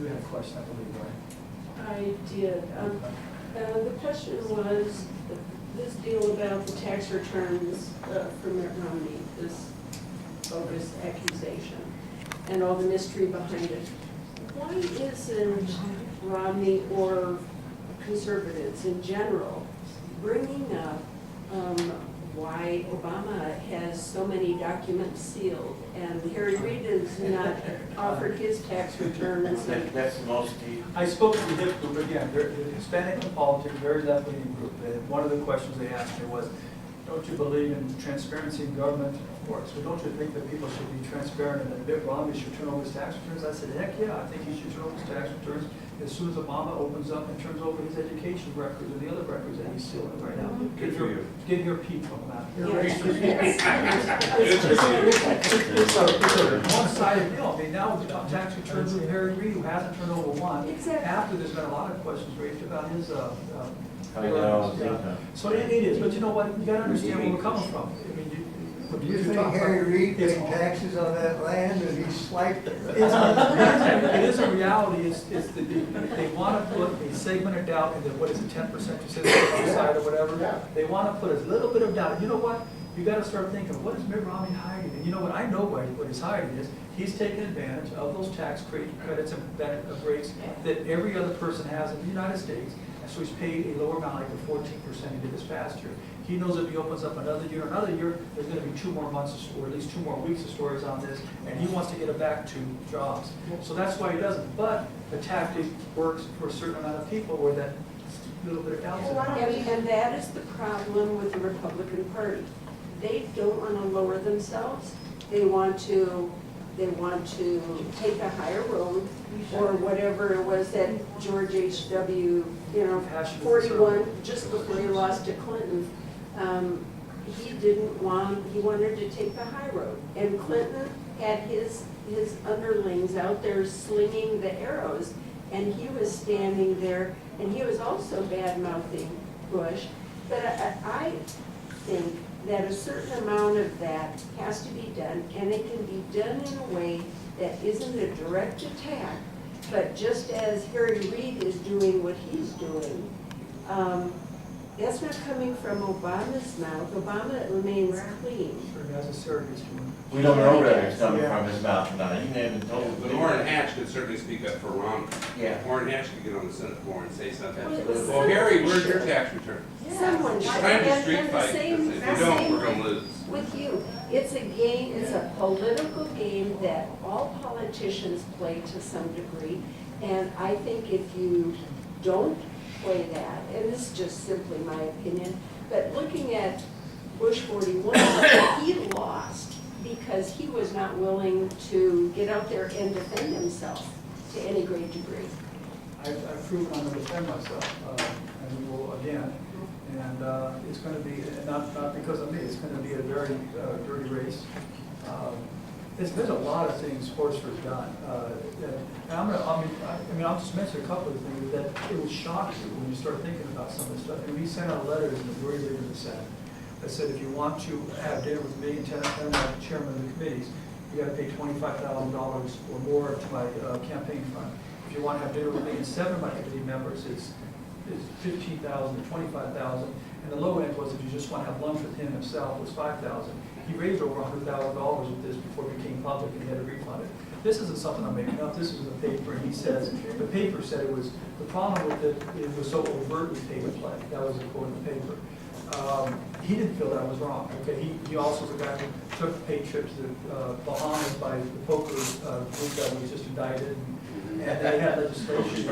You had a question, I believe, right? I did. The question was this deal about the tax returns for Mitt Romney, this bogus accusation, and all the mystery behind it. Why isn't Romney or conservatives in general bringing up why Obama has so many documents sealed and Harry Reid has not offered his tax returns? That's the most. I spoke to the HIP group again, they're Hispanic in politics, very left-leaning group. And one of the questions they asked me was, don't you believe in transparency in government? Of course. So don't you think that people should be transparent and that Mitt Romney should turn over his tax returns? I said, heck yeah, I think he should turn over his tax returns as soon as Obama opens up and turns over his education records and the other records that he's sealing right now. Good for you. Get your peep from that. Yes. It's a one-sided deal. I mean, now with the tax returns with Harry Reid, who hasn't turned over one, Exactly. after there's been a lot of questions raised about his, I know. yeah. So it is, but you know what, you gotta understand where we're coming from. I mean, Do you think Harry Reid paid taxes on that land and he swiped it? It is a reality, it's that they want to put a segment of doubt in the, what is it, 10% you said on the side or whatever? They want to put a little bit of doubt. You know what? You got to start thinking, what is Mitt Romney hiding? And you know what? I know what he's hiding is, he's taking advantage of those tax credits and benefit rates that every other person has in the United States. And so he's paid a lower amount, like the 14% he did this past year. He knows if he opens up another year, there's going to be 2 more months or at least 2 more weeks of stories on this, and he wants to get it back to jobs. So that's why he doesn't. But the tactic works for a certain amount of people where that little bit of doubt is in. And that is the problem with the Republican Party. They don't want to lower themselves. They want to take a higher road, or whatever it was that George H.W., 41, just before he lost to Clinton. He wanted to take the high road. And Clinton had his underlings out there slinging the arrows, and he was standing there, and he was also bad-mouthing Bush. But I think that a certain amount of that has to be done, and it can be done in a way that isn't a direct attack, but just as Harry Reid is doing what he's doing, that's not coming from Obama's mouth. Obama remains clean. Sure, he has a serious one. We don't know whether it's coming from his mouth or not. He may have been told. But Orrin Hatch could certainly speak up for Romney. Yeah. Orrin Hatch could get on the Senate floor and say something. Well, Well, Harry, where's your tax return? Someone It's should. kind of a And street the fight, same- because if the you don't, same we're gonna lose. With you, it's a game, it's a political game that all politicians play to some degree. And I think if you don't play that, and this is just simply my opinion, but looking at Bush 41, he lost because he was not willing to get out there and defend himself to any great degree. I've proven I'm going to defend myself, and we will again. And it's going to be, not because of me, it's going to be a very dirty race. There's a lot of things Horsford's done. And I'll just mention a couple of things that it will shock you when you start thinking about some of this stuff. And we sent out letters in the majority leader of the Senate that said, if you want to have dinner with me and 10 of the chairman of the committees, you got to pay $25,000 or more to my campaign fund. If you want to have dinner with me and 7 of my committee members, it's $15,000 to $25,000, and the low end was if you just want to have lunch with him himself was $5,000. He raised over $100,000 with this before it became public, and he had to refund it. This isn't something I'm making up. This is in the paper, and he says the paper said it was the problem with it was so overtly pay to play. That was the quote in the paper. He didn't feel that was wrong. Okay, he also the guy who took the paid trip to the Bahamas by the poker group that was just indicted, and they had legislation.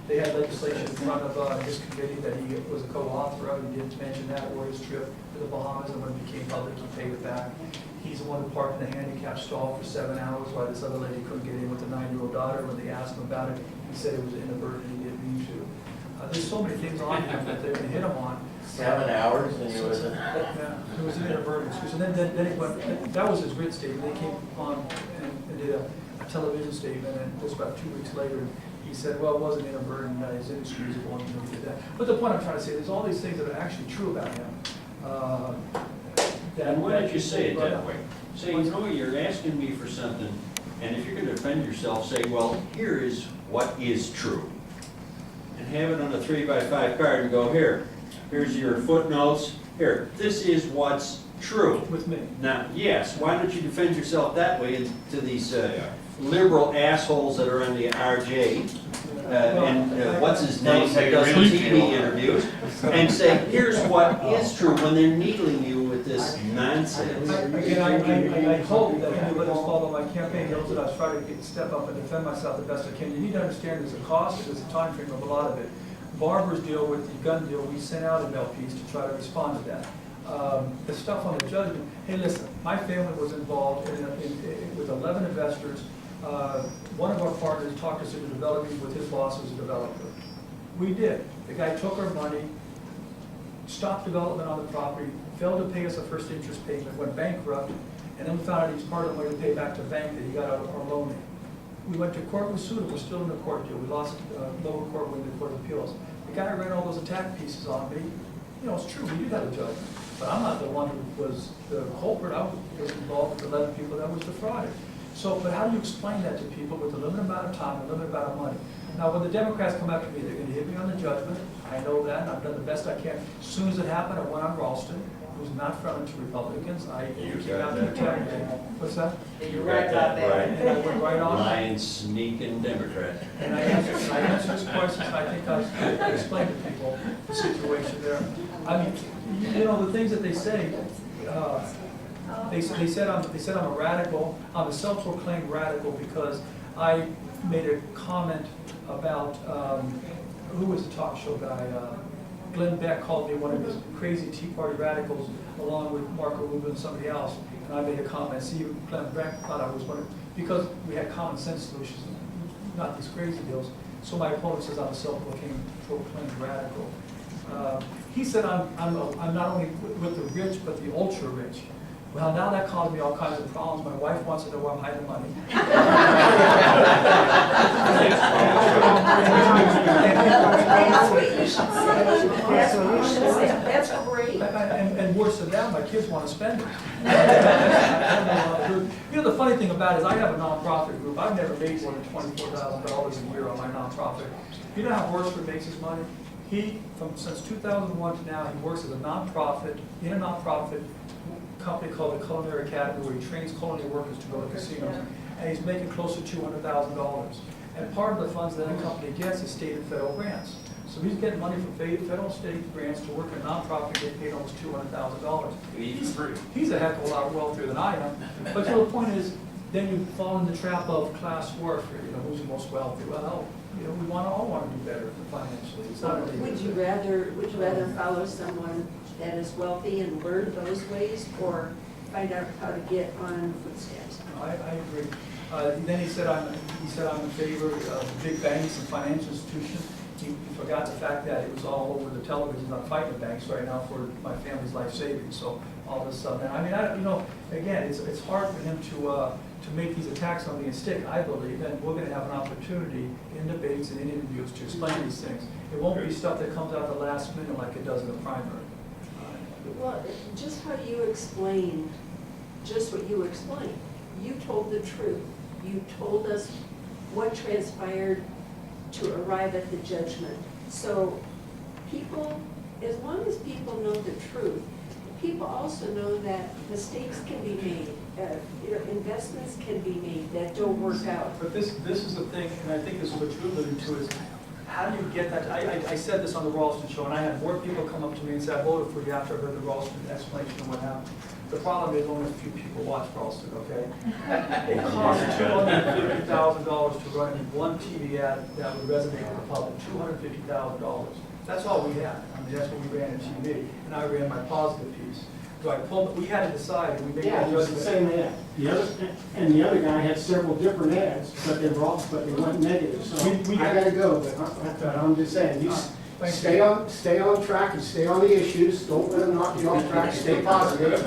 They had legislation in front of his committee that he was a co-author of, and didn't mention that, or his trip to the Bahamas, and when it became public, he paid it back. He's the one who parked in the handicap stall for 7 hours while this other lady couldn't get in with a 9-year-old daughter. When they asked him about it, he said it was inadvertent, he didn't mean to. There's so many things on him that they're going to hit him on. 7 hours and it was Yeah, it was an inadvertent excuse. And then it went, that was his written statement. They came on and did a television statement, and just about 2 weeks later, he said, well, it wasn't inadvertent, it's inexcusable, and he did that. But the point I'm trying to say, there's all these things that are actually true about him. And why don't you say it that way? Say, you know, you're asking me for something, and if you're going to defend yourself, say, well, here is what is true. And have it on a 3x5 card and go, here's your footnotes, here, this is what's true. With me. Now, yes, why don't you defend yourself that way to these liberal assholes that are on the RJ, and what's his name, that does TV interviews, and say, here's what is true, when they're needling you with this nonsense. I hope that anybody who's followed my campaign knows that I was trying to step up and defend myself the best I can. You need to understand there's a cost, there's a time frame of a lot of it. Barbara's deal with the gun deal, we sent out MLPs to try to respond to that. The stuff on the judgment, hey listen, my family was involved with 11 investors. One of our partners talked us into developing with his boss as a developer. We did. The guy took our money, stopped development on the property, failed to pay us a first interest payment, went bankrupt, and then we found out he was part of the money to pay back to the bank that he got out of our loan. We went to court, we sued him, we're still in the court deal. We lost lower court, we went to Court of Appeals. The guy ran all those attack pieces on me. You know, it's true, we did have a judgment, but I'm not the one who was the culprit. I was involved with 11 people that was defrauded. So, but how do you explain that to people with a limited amount of time, a limited amount of money? Now, when the Democrats come after me, they're going to hit me on the judgment. I know that, and I've done the best I can. As soon as it happened, I went on Ralston, who's not friendly to Republicans. I came out to attack them. What's that? You're right about that. And I went right on. Lying, sneaking Democrat. And I answered his questions, and I think I explained to people the situation there. I mean, you know, the things that they say, they said I'm a radical. I'm a self-proclaimed radical because I made a comment about, who was the talk show guy? Glenn Beck called me one of his crazy Tea Party radicals, along with Marco Rubin and somebody else. And I made a comment. See, Glenn Beck thought I was one of, because we had common sense solutions, not these crazy deals. So my opponent says I'm a self-proclaimed radical. He said I'm not only with the rich, but the ultra rich. Well, now that caused me all kinds of problems. My wife wants to know where I'm hiding money. That's what you should say. That's what you should say. That's great. And worse than that, my kids want to spend it. You know, the funny thing about it is I have a nonprofit group. I've never made more than $24,000 a year on my nonprofit. You know how Wordsworth makes his money? Since 2001 to now, he works as a nonprofit, in a nonprofit company called the Culinary Academy, where he trains culinary workers to go to casinos, and he's making close to $200,000. And part of the funds that the company gets is state and federal grants. So he's getting money from federal state grants to work in a nonprofit and get paid almost $200,000. He's a heck of a lot wealthier than I am. But the point is, then you fall in the trap of class warfare. You know, who's the most wealthy? Well, you know, we all want to do better financially. It's not really Would you rather follow someone that is wealthy and learn those ways, or find out how to get on footsteps? I agree. Then he said I'm in favor of big banks and financial institutions. He forgot the fact that it was all over the television. I'm fighting the banks right now for my family's life savings. So all this stuff. And I mean, you know, again, it's hard for him to make these attacks on me and stick. I believe, and we're going to have an opportunity in debates and in interviews to explain these things. It won't be stuff that comes out the last minute like it does in the primary. Well, just how you explained, just what you explained. You told the truth. You told us what transpired to arrive at the judgment. So people, as long as people know the truth, people also know that mistakes can be made, investments can be made that don't work out. But this is the thing, and I think this is what you're alluding to, is how do you get that? I said this on the Ralston show, and I had more people come up to me and say, I voted for you after I heard the Ralston explanation of what happened. The problem is only a few people watch Ralston, okay? It costs $250,000 to run one TV ad that would resonate with the public, $250,000. That's all we had. I mean, that's what we ran in TV, and I ran my positive piece. We had to decide, and we made Yeah, that it was the judgment. same ad. The other guy had several different ads, but they went negative. So We I gotta go, but I'm just saying, you stay on track and stay on the issues. Don't let them knock you off track. Stay positive,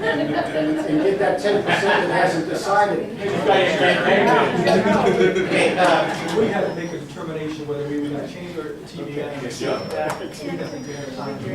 and get that 10% that hasn't decided. We had to make a determination whether we were going to change our TV ad. We didn't think we had time to.